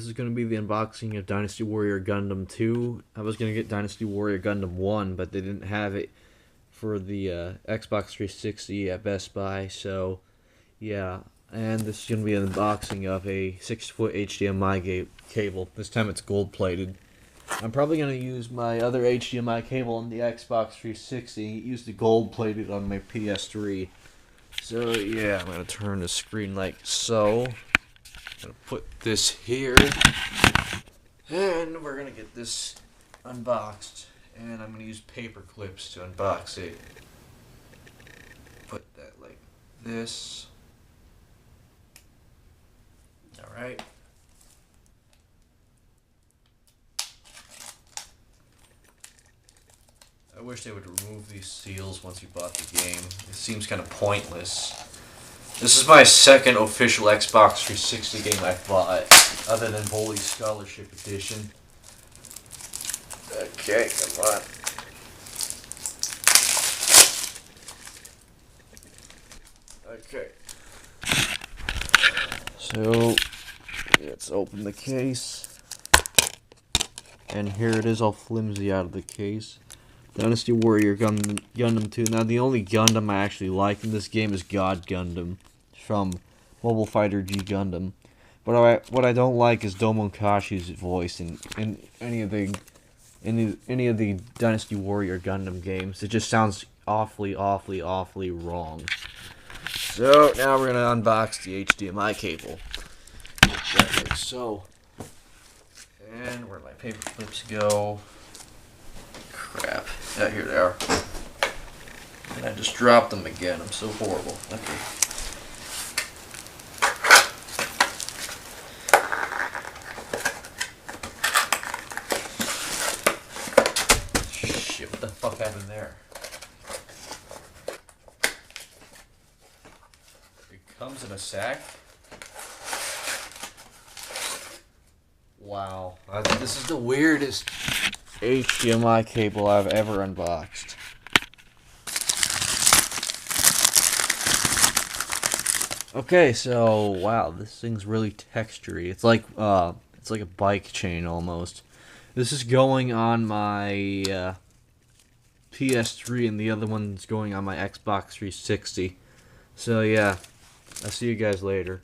is going to be the unboxing of Dynasty Warrior Gundam 2. I was going to get Dynasty Warrior Gundam 1, but they didn't have it for the Xbox 360 at Best Buy, so yeah. And this is going to be an unboxing of a 6-foot HDMI cable. This time it's gold-plated. I'm probably going to use my other HDMI cable on the Xbox 360, use the gold-plated on my PS3. So yeah, I'm going to turn the screen like so. I'm going to put this here, and we're going to get this unboxed, and I'm going to use paper clips to unbox it. Put that like this. Alright. I wish they would remove these seals once you bought the game. It seems kind of pointless. This is my second official Xbox 360 game I've bought, other than Bully Scholarship Edition. Okay, come on. Okay. So, let's open the case. And here it is, all flimsy out of the case. Dynasty Warrior Gundam 2. Now, the only Gundam I actually like in this game is God Gundam from Mobile Fighter G Gundam. But what I don't like is Domon-Kashi's voice in any of the Dynasty Warrior Gundam games. It just sounds awfully wrong. So now we're gonna unbox the HDMI cable. Like so. And where'd my paper clips go? Crap. Yeah, here they are. And I just dropped them again. I'm so horrible. Okay. Shit, what the fuck happened there? It comes in a sack? Wow. This is the weirdest HDMI cable I've ever unboxed. Okay, so wow, this thing's really textury. It's like a bike chain almost. This is going on my PS3, and the other one's going on my Xbox 360. So yeah, I'll see you guys later.